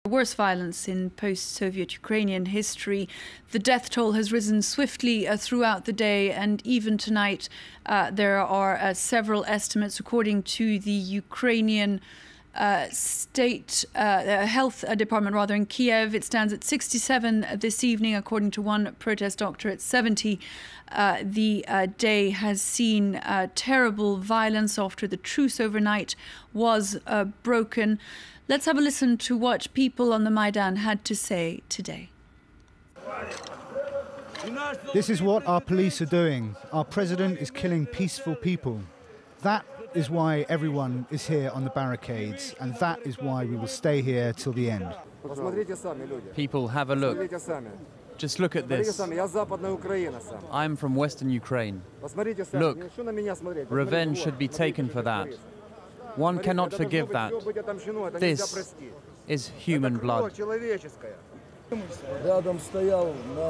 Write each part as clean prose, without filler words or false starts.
Worst violence in post-Soviet Ukrainian history. The death toll has risen swiftly throughout the day, and even tonight there are several estimates. According to the Ukrainian state health department in Kiev, it stands at 67 this evening. According to one protest doctor, it's 70. The day has seen terrible violence after the truce overnight was broken. Let's have a listen to what people on the Maidan had to say today. This is what our police are doing. Our president is killing peaceful people. That is why everyone is here on the barricades, and that is why we will stay here till the end. People, have a look. Just look at this. I'm from Western Ukraine. Look, revenge should be taken for that. One cannot forgive that. This is human blood.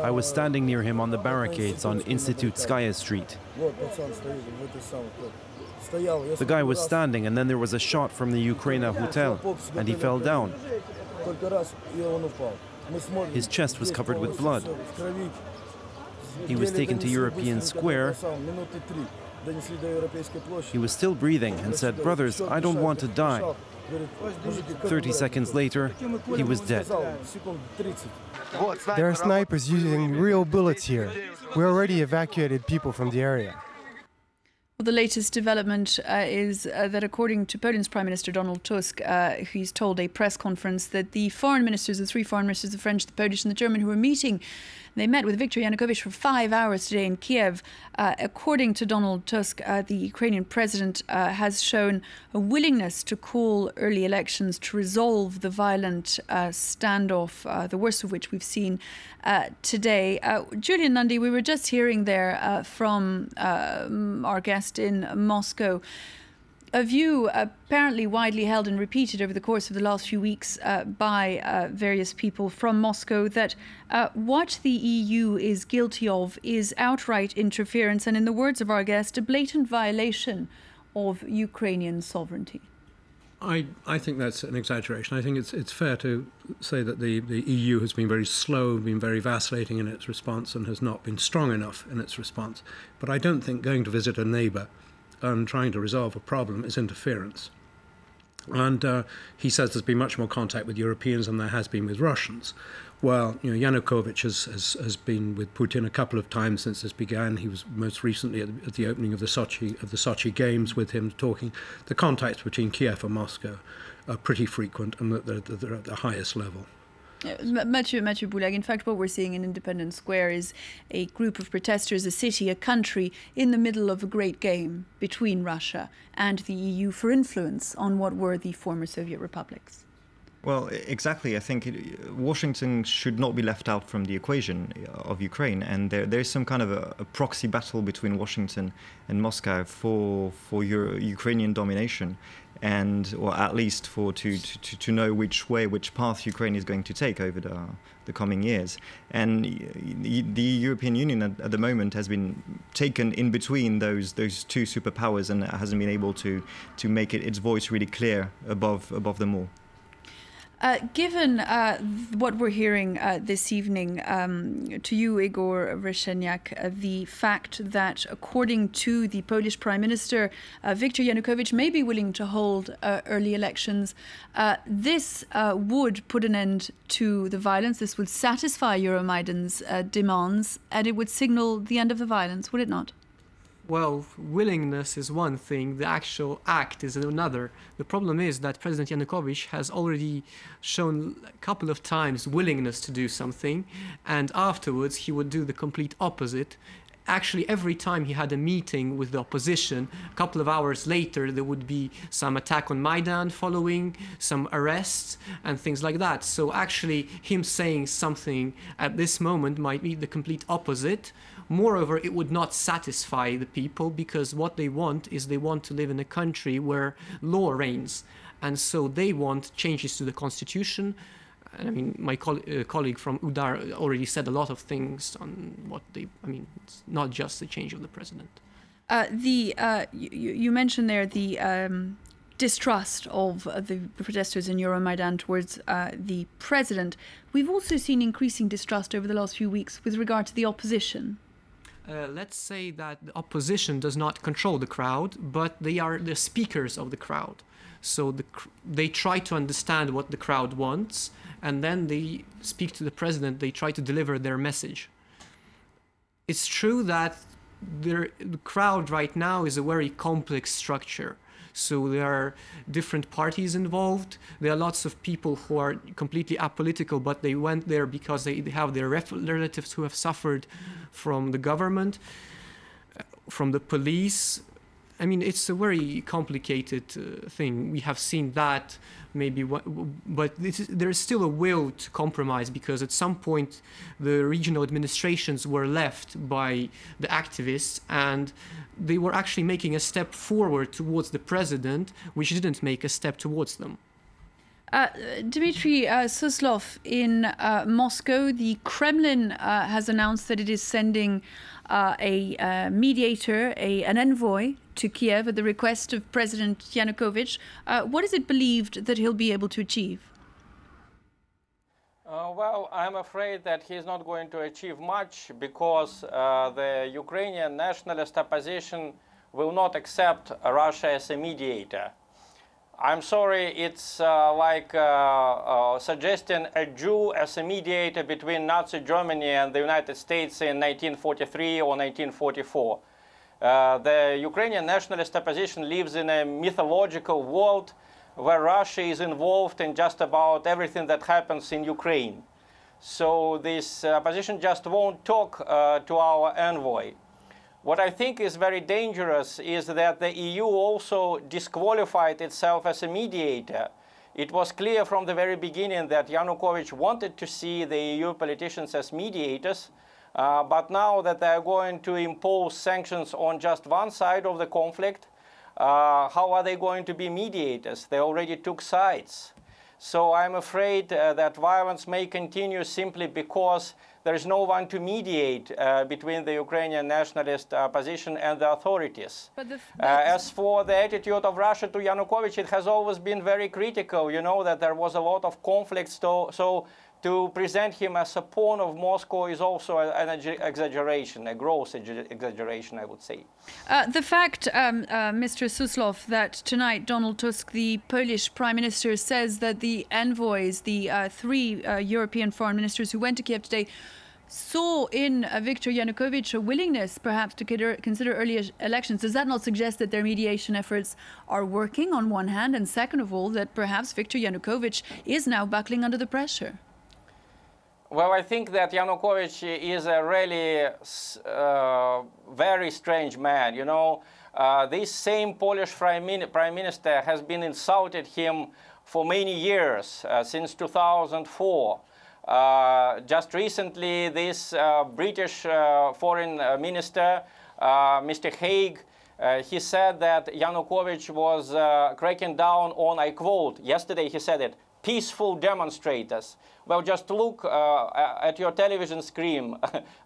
I was standing near him on the barricades on Institutskaya Street. The guy was standing, and then there was a shot from the Ukraina hotel, and he fell down. His chest was covered with blood. He was taken to European Square. He was still breathing and said, "Brothers, I don't want to die." 30 seconds later, he was dead. There are snipers using real bullets here. We already evacuated people from the area. Well, the latest development is that according to Poland's Prime Minister Donald Tusk, he's told a press conference that the foreign ministers, the three foreign ministers, the French, the Polish and the German, who were meeting, they met with Viktor Yanukovych for 5 hours today in Kiev. According to Donald Tusk, the Ukrainian president has shown a willingness to call early elections to resolve the violent standoff, the worst of which we've seen today. Julian NUNDY, we were just hearing there from our guest in Moscow. A view apparently widely held and repeated over the course of the last few weeks by various people from Moscow that what the EU is guilty of is outright interference and, in the words of our guest, a blatant violation of Ukrainian sovereignty. I think that's an exaggeration. I think it's fair to say that the EU has been very slow, been very vacillating in its response, and has not been strong enough in its response. But I don't think going to visit a neighbour and trying to resolve a problem is interference. And he says there's been much more contact with Europeans than there has been with Russians. Well, Yanukovych has been with Putin a couple of times since this began. He was most recently at the opening of the Sochi Games with him talking. The contacts between Kiev and Moscow are pretty frequent, and they're at the highest level. Matthieu BOULEGUE, in fact, what we're seeing in Independence Square is a group of protesters, a city, a country in the middle of a great game between Russia and the EU for influence on what were the former Soviet republics. Well, exactly. I think Washington should not be left out from the equation of Ukraine, and there's some kind of a proxy battle between Washington and Moscow for Ukrainian domination, or at least to know which path Ukraine is going to take over the coming years. And the European Union at the moment has been taken in between those two superpowers and hasn't been able to make its voice really clear above them all. Given what we're hearing this evening, to you, Igor, RESHETNIAK, the fact that, according to the Polish Prime Minister, Viktor Yanukovych may be willing to hold early elections, this would put an end to the violence. This would satisfy Euro-Maidan's demands, and it would signal the end of the violence, would it not? Well, willingness is one thing, the actual act is another. The problem is that President Yanukovych has already shown a couple of times willingness to do something, and afterwards he would do the complete opposite. Actually, every time he had a meeting with the opposition, a couple of hours later there would be some attack on Maidan following, some arrests and things like that. So actually him saying something at this moment might be the complete opposite. Moreover, it would not satisfy the people, because what they want is they want to live in a country where law reigns. And so they want changes to the constitution. I mean, my colleague from UDAR already said a lot of things on what they, I mean, it's not just the change of the president. You mentioned there the distrust of the protesters in Euro-Maidan towards the president. We've also seen increasing distrust over the last few weeks with regard to the opposition. Let's say that the opposition does not control the crowd, but they are the speakers of the crowd. So they try to understand what the crowd wants, and then they speak to the president, they try to deliver their message. It's true that the crowd right now is a very complex structure. So there are different parties involved. There are lots of people who are completely apolitical, but they went there because they have their relatives who have suffered from the government, from the police. I mean, it's a very complicated thing. We have seen that maybe, but there is still a will to compromise, because at some point the regional administrations were left by the activists, and they were actually making a step forward towards the president, which didn't make a step towards them. Dmitry SUSLOV, in Moscow, the Kremlin has announced that it is sending a mediator, an envoy to Kiev at the request of President Yanukovych. What is it believed that he'll be able to achieve? Well, I'm afraid that he's not going to achieve much, because the Ukrainian nationalist opposition will not accept Russia as a mediator. I'm sorry, it's like suggesting a Jew as a mediator between Nazi Germany and the United States in 1943 or 1944. The Ukrainian nationalist opposition lives in a mythological world where Russia is involved in just about everything that happens in Ukraine. So this opposition just won't talk to our envoy. What I think is very dangerous is that the EU also disqualified itself as a mediator. It was clear from the very beginning that Yanukovych wanted to see the EU politicians as mediators, but now that they are going to impose sanctions on just one side of the conflict, how are they going to be mediators? They already took sides. So I'm afraid that violence may continue simply because there is no one to mediate between the Ukrainian nationalist opposition and the authorities. As for the attitude of Russia to Yanukovych, it has always been very critical. You know that there was a lot of conflict, so to present him as a pawn of Moscow is also an exaggeration, a gross exaggeration, I would say. The fact, Mr. SUSLOV, that tonight Donald Tusk, the Polish Prime Minister, says that the envoys, the three European foreign ministers who went to Kiev today, saw in Viktor Yanukovych a willingness perhaps to consider early elections. Does that not suggest that their mediation efforts are working on one hand, and second of all, that perhaps Viktor Yanukovych is now buckling under the pressure? Well, I think that Yanukovych is a really very strange man. You know, this same Polish Prime Minister has been insulted him for many years, since 2004. Just recently, this British foreign minister, Mr. Hague, he said that Yanukovych was cracking down on, I quote, yesterday he said it, peaceful demonstrators. Well, just look at your television screen.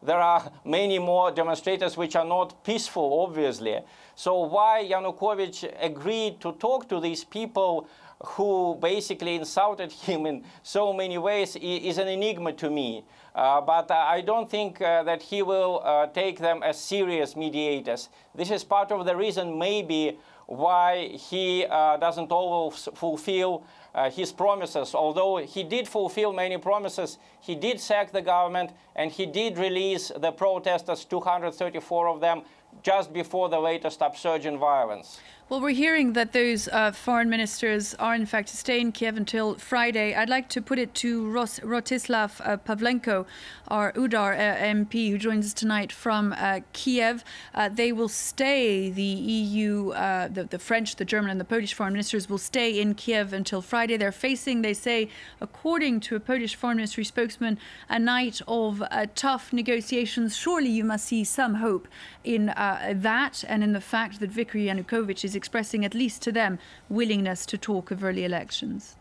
There are many more demonstrators which are not peaceful, obviously. So why Yanukovych agreed to talk to these people who basically insulted him in so many ways is an enigma to me. But I don't think that he will take them as serious mediators. This is part of the reason maybe why he doesn't always fulfill his promises. Although he did fulfill many promises, he did sack the government and he did release the protesters, 234 of them, just before the latest upsurge in violence. Well, we're hearing that those foreign ministers are in fact to stay in Kiev until Friday. I'd like to put it to Rotyslav PAVLENKO, our UDAR MP, who joins us tonight from Kiev. They will stay, the EU, the French, the German and the Polish foreign ministers will stay in Kiev until Friday. They're facing, they say, according to a Polish foreign ministry spokesman, a night of tough negotiations. Surely you must see some hope in that, and in the fact that Viktor Yanukovych is expressing, at least to them, willingness to talk of early elections.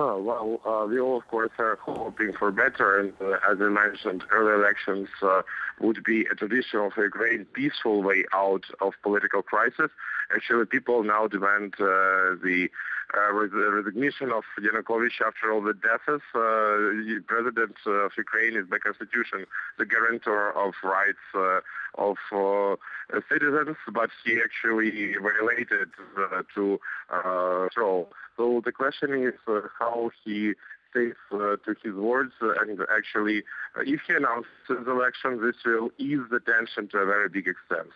We all, of course, are hoping for better, and as I mentioned, early elections would be a traditional for Ukraine peaceful way out of political crisis. Actually, people now demand the resignation of Yanukovych after all the deaths. The president of Ukraine is by constitution the guarantor of rights of citizens, but he actually violated to control. So the question is how he stays to his words, and actually, if he announces elections, this will ease the tension to a very big extent.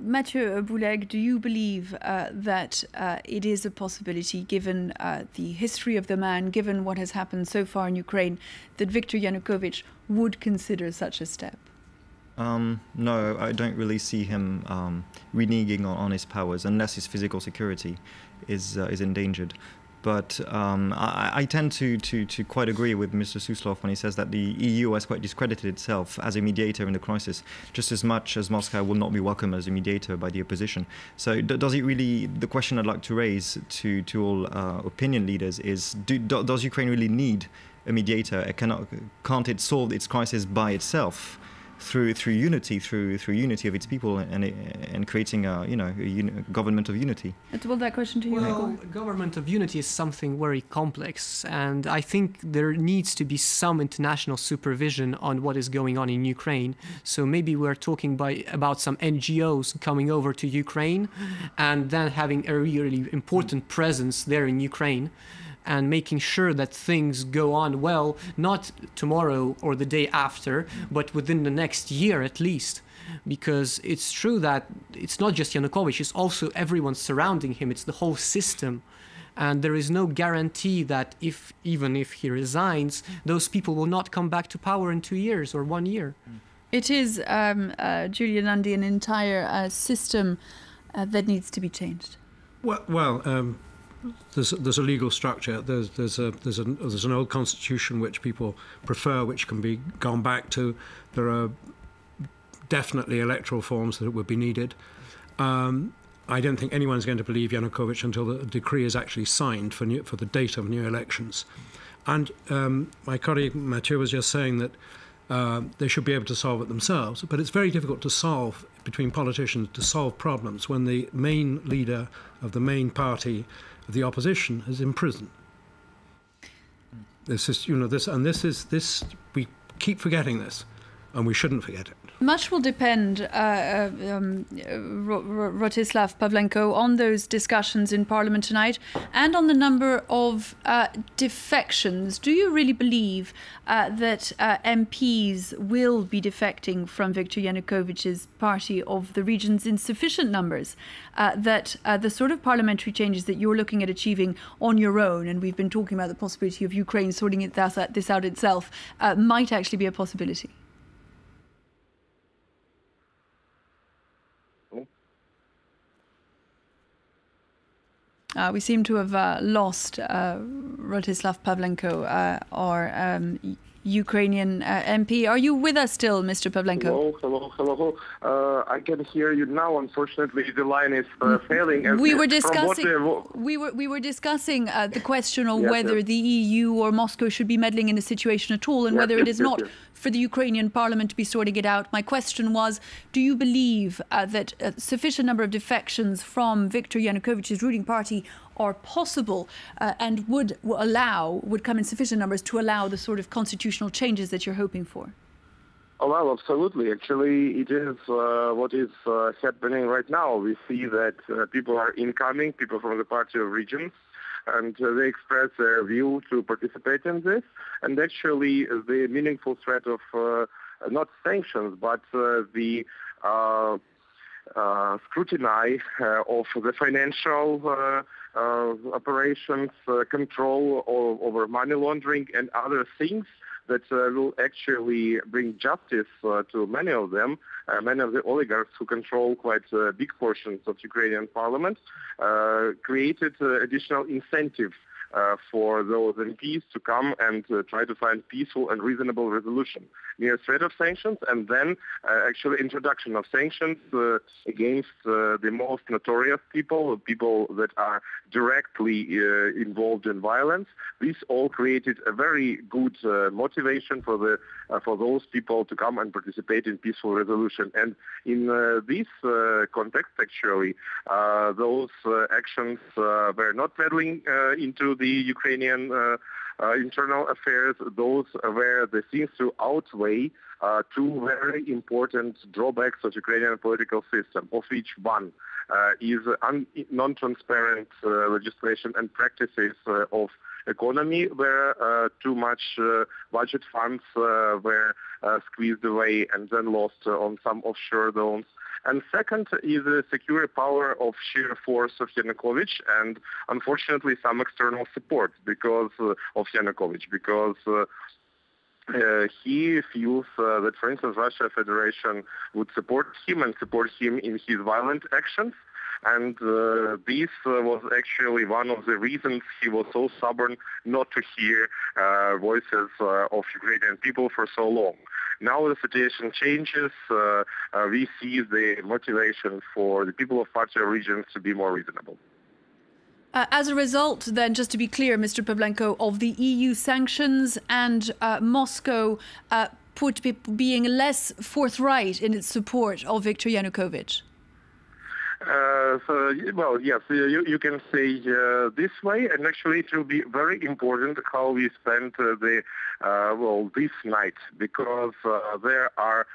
Matthieu BOULEGUE, do you believe that it is a possibility, given the history of the man, given what has happened so far in Ukraine, that Viktor Yanukovych would consider such a step? No, I don't really see him reneging on his powers unless his physical security is endangered. But I tend to quite agree with Mr. Suslov when he says that the EU has quite discredited itself as a mediator in the crisis, just as much as Moscow will not be welcome as a mediator by the opposition. So does it really, the question I'd like to raise to all opinion leaders is, does Ukraine really need a mediator? Can't it solve its crisis by itself? Through unity, through unity of its people, and creating a government of unity. Well, that question to you, Igor. Government of unity is something very complex, and I think there needs to be some international supervision on what is going on in Ukraine. So maybe we're talking about some NGOs coming over to Ukraine, and then having a really important presence there in Ukraine, and making sure that things go on well, not tomorrow or the day after, but within the next year at least. Because it's true that it's not just Yanukovych, it's also everyone surrounding him, it's the whole system. And there is no guarantee that even if he resigns, those people will not come back to power in 2 years or 1 year. It is, Julian NUNDY, an entire system that needs to be changed. There's a legal structure. There's an old constitution which people prefer, which can be gone back to. There are definitely electoral forms that would be needed. I don't think anyone's going to believe Yanukovych until the decree is actually signed for the date of new elections. And my colleague Matthieu was just saying that they should be able to solve it themselves, but it's very difficult to solve between politicians to solve problems when the main leader of the main party of the opposition is in prison. This is, we keep forgetting this, and we shouldn't forget it. Much will depend, Rotyslav, PAVLENKO, on those discussions in Parliament tonight and on the number of defections. Do you really believe that MPs will be defecting from Viktor Yanukovych's party of the regions in sufficient numbers that the sort of parliamentary changes that you're looking at achieving on your own, and we've been talking about the possibility of Ukraine sorting this out itself, might actually be a possibility? We seem to have lost Rotyslav PAVLENKO, our Ukrainian MP. Are you with us still, Mr. PAVLENKO? Hello. I can hear you now. Unfortunately, the line is failing. We were discussing the question of whether the EU or Moscow should be meddling in the situation at all, and whether it is not for the Ukrainian parliament to be sorting it out. My question was, do you believe that a sufficient number of defections from Viktor Yanukovych's ruling party are possible and would come in sufficient numbers to allow the sort of constitutional changes that you're hoping for? Oh, well, absolutely. Actually, it is what is happening right now. We see that people are incoming, people from the Party of Regions, and they express their view to participate in this. And actually, the meaningful threat of not sanctions, but the scrutiny of the financial operations, control over money laundering and other things that will actually bring justice to many of them, many of the oligarchs who control quite big portions of Ukrainian parliament, created additional incentive for those MPs to come and try to find peaceful and reasonable resolution. Mere threat of sanctions and then actually introduction of sanctions against the most notorious people that are directly involved in violence. This all created a very good motivation for those people to come and participate in peaceful resolution. And in this context, actually, those actions were not meddling into the Ukrainian internal affairs. Those were the things to outweigh two very important drawbacks of Ukrainian political system, of which one is non-transparent legislation and practices of economy, where too much budget funds were squeezed away and then lost on some offshore loans. And second is the secure power of sheer force of Yanukovych and unfortunately some external support because of Yanukovych, because he feels that, for instance, Russia Federation would support him in his violent actions. And this was actually one of the reasons he was so stubborn not to hear voices of Ukrainian people for so long. Now the situation changes. We see the motivation for the people of Party regions to be more reasonable. As a result, then, just to be clear, Mr. Pavlenko, of the EU sanctions and Moscow being less forthright in its support of Viktor Yanukovych? Well, yes, you can say this way, and actually it will be very important how we spend this night, because there are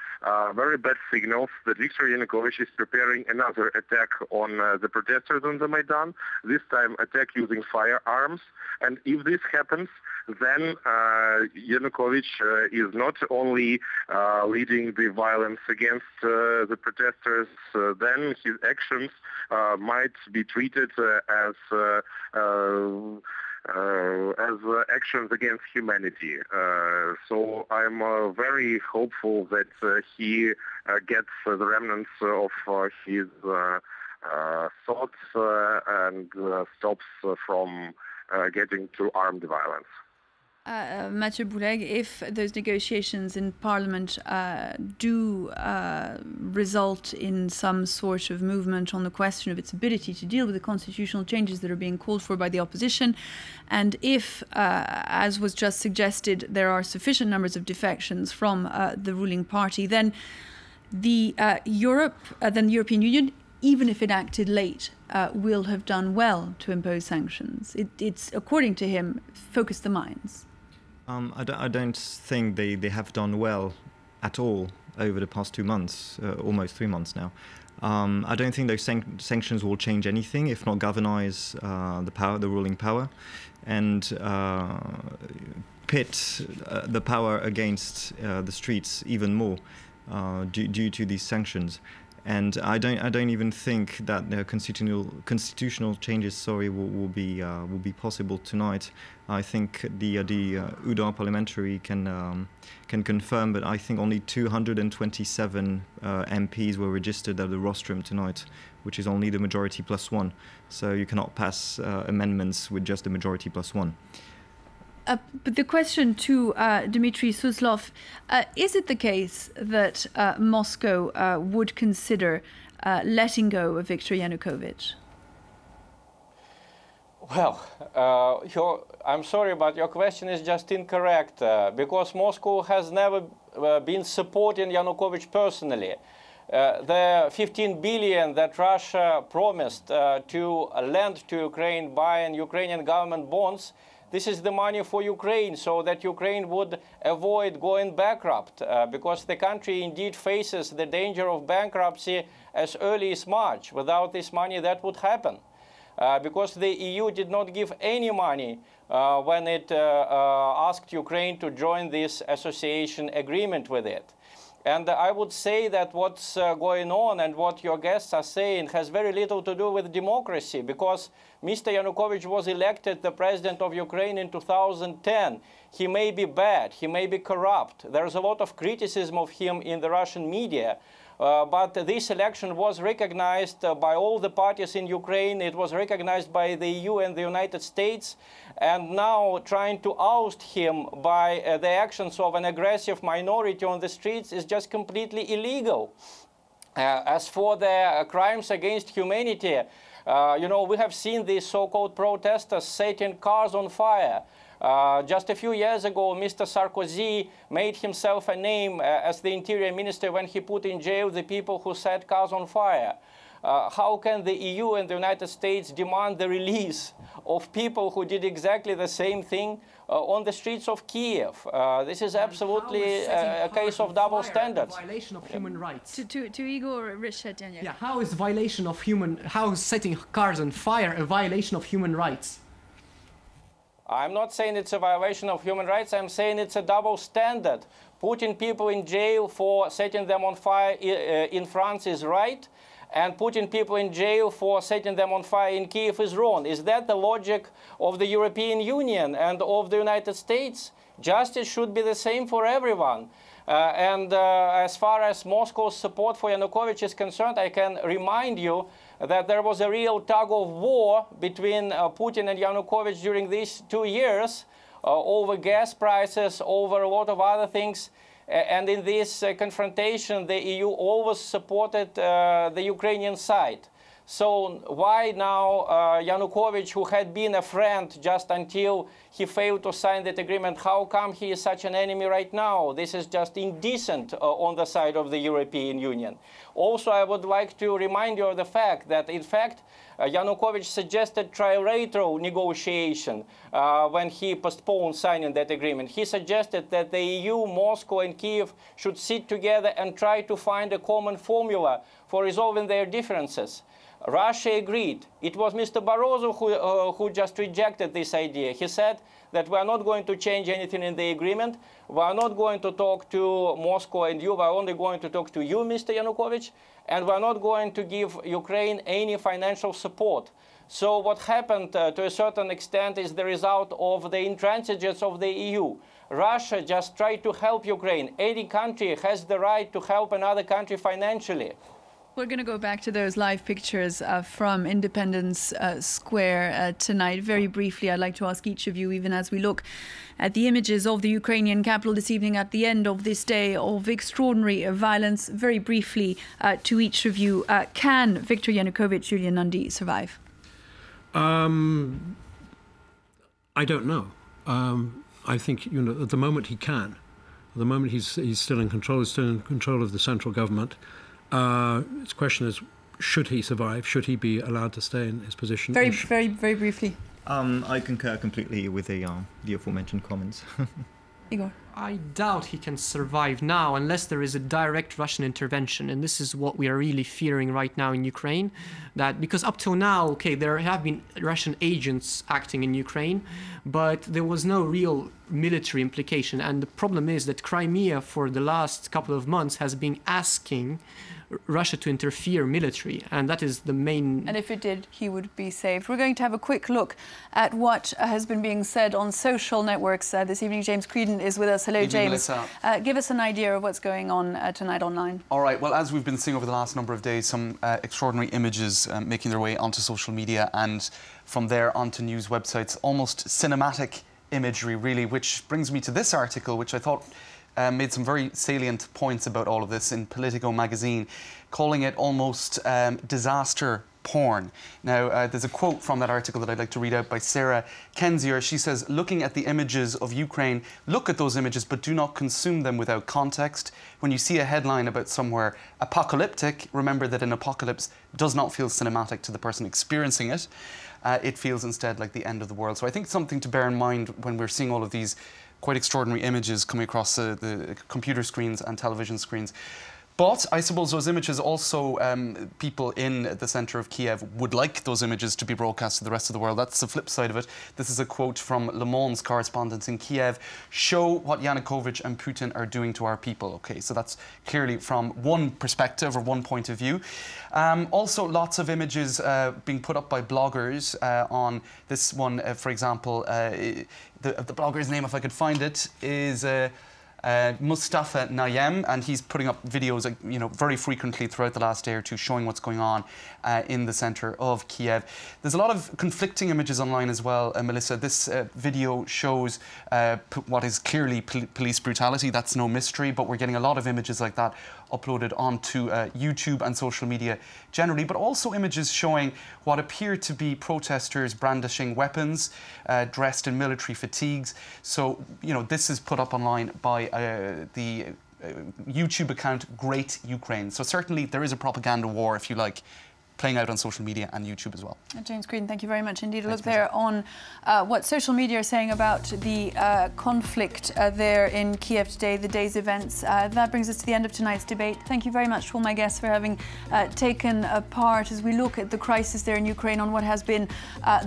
very bad signals that Viktor Yanukovych is preparing another attack on the protesters on the Maidan, this time attack using firearms, and if this happens, then Yanukovych is not only leading the violence against the protesters, then his actions might be treated as actions against humanity. So I'm very hopeful that he gets the remnants of his thoughts and stops from getting to armed violence. Matthieu BOULEGUE, if those negotiations in Parliament do result in some sort of movement on the question of its ability to deal with the constitutional changes that are being called for by the opposition, and if, as was just suggested, there are sufficient numbers of defections from the ruling party, then the European Union, even if it acted late, will have done well to impose sanctions. It's, according to him, focused the minds. I don't think they have done well at all over the past 2 months, almost 3 months now. I don't think those sanctions will change anything, if not galvanize the ruling power, and pit the power against the streets even more due to these sanctions. And I don't even think that the constitutional changes, will be possible tonight. I think the UDAR parliamentary can confirm, but I think only 227 MPs were registered at the rostrum tonight, which is only the majority plus one. So you cannot pass amendments with just the majority plus one. But the question to Dmitry SUSLOV, is it the case that Moscow would consider letting go of Viktor Yanukovych? Well, I'm sorry, but your question is just incorrect, because Moscow has never been supporting Yanukovych personally. The 15 billion that Russia promised to lend to Ukraine buying Ukrainian government bonds, this is the money for Ukraine, so that Ukraine would avoid going bankrupt, because the country indeed faces the danger of bankruptcy as early as March. Without this money, that would happen, because the EU did not give any money when it asked Ukraine to join this association agreement with it. And I would say that what's going on and what your guests are saying has very little to do with democracy, because Mr. Yanukovych was elected the president of Ukraine in 2010. He may be bad, he may be corrupt. There's a lot of criticism of him in the Russian media, But this election was recognized by all the parties in Ukraine. It was recognized by the EU and the United States. And now trying to oust him by the actions of an aggressive minority on the streets is just completely illegal. As for the crimes against humanity, you know, we have seen these so-called protesters setting cars on fire. Just a few years ago, Mr. Sarkozy made himself a name as the interior minister when he put in jail the people who set cars on fire. How can the EU and the United States demand the release of people who did exactly the same thing on the streets of Kiev? This is absolutely a case of double standards. Violation of human rights. To Igor RESHETNIAK. Yeah, how is setting cars on fire a violation of human rights? I'm not saying it's a violation of human rights. I'm saying it's a double standard. Putting people in jail for setting them on fire in France is right, and putting people in jail for setting them on fire in Kiev is wrong. Is that the logic of the European Union and of the United States? Justice should be the same for everyone. As far as Moscow's support for Yanukovych is concerned, I can remind you that there was a real tug of war between Putin and Yanukovych during these 2 years over gas prices, over a lot of other things. And in this confrontation, the EU always supported the Ukrainian side. So why now Yanukovych, who had been a friend just until he failed to sign that agreement, how come he is such an enemy right now? This is just indecent on the side of the European Union. Also, I would like to remind you of the fact that, in fact, Yanukovych suggested trilateral negotiation when he postponed signing that agreement. He suggested that the EU, Moscow and Kiev should sit together and try to find a common formula for resolving their differences. Russia agreed. It was Mr. Borges who just rejected this idea. He said that we are not going to change anything in the agreement. We are not going to talk to Moscow and you. We are only going to talk to you, Mr. Yanukovych. And we are not going to give Ukraine any financial support. So what happened to a certain extent is the result of the intransigence of the EU. Russia just tried to help Ukraine. Any country has the right to help another country financially. We're going to go back to those live pictures from Independence Square tonight. Very briefly, I'd like to ask each of you, even as we look at the images of the Ukrainian capital this evening at the end of this day of extraordinary violence, very briefly to each of you, can Viktor Yanukovych, Julian Nundy, survive? I don't know. I think, you know, at the moment he can. At the moment he's still in control. He's still in control of the central government. Its question is, should he survive? Should he be allowed to stay in his position? Very briefly. I concur completely with the aforementioned comments. Igor? I doubt he can survive now unless there is a direct Russian intervention, and this is what we are really fearing right now in Ukraine. That because up till now, okay, there have been Russian agents acting in Ukraine, but there was no real military implication. And the problem is that Crimea, for the last couple of months, has been asking Russia to interfere military, and that is the main... And if it did, he would be saved. We're going to have a quick look at what has been being said on social networks this evening. James Creedon is with us. Hello, James. Give us an idea of what's going on tonight online. All right. Well, as we've been seeing over the last number of days, some extraordinary images making their way onto social media and from there onto news websites. Almost cinematic imagery, really, which brings me to this article, which I thought made some very salient points about all of this in Politico magazine, calling it almost disaster porn. Now, there's a quote from that article that I'd like to read out by Sarah Kenzier. She says, looking at the images of Ukraine, look at those images, but do not consume them without context. When you see a headline about somewhere apocalyptic, remember that an apocalypse does not feel cinematic to the person experiencing it. It feels instead like the end of the world. So I think something to bear in mind when we're seeing all of these quite extraordinary images coming across the computer screens and television screens. But I suppose those images also, people in the centre of Kiev would like those images to be broadcast to the rest of the world. That's the flip side of it. This is a quote from Le Monde's correspondents in Kiev. Show what Yanukovych and Putin are doing to our people. Okay, so that's clearly from one perspective or one point of view. Also, lots of images being put up by bloggers on this one, for example. The blogger's name, if I could find it, is... Mustafa Nayem, and he's putting up videos, you know, very frequently throughout the last day or two, showing what's going on in the centre of Kiev. There's a lot of conflicting images online as well, Melissa. This video shows what is clearly police brutality. That's no mystery, but we're getting a lot of images like that uploaded onto YouTube and social media generally, but also images showing what appear to be protesters brandishing weapons, dressed in military fatigues. So, you know, this is put up online by the YouTube account Great Ukraine. So certainly there is a propaganda war, if you like, playing out on social media and YouTube as well. James Creedon, thank you very much indeed. A look there on what social media are saying about the conflict there in Kiev today, the day's events. That brings us to the end of tonight's debate. Thank you very much to all my guests for having taken part as we look at the crisis there in Ukraine on what has been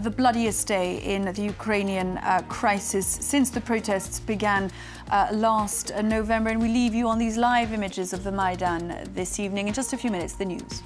the bloodiest day in the Ukrainian crisis since the protests began last November. And we leave you on these live images of the Maidan this evening. In just a few minutes, the news.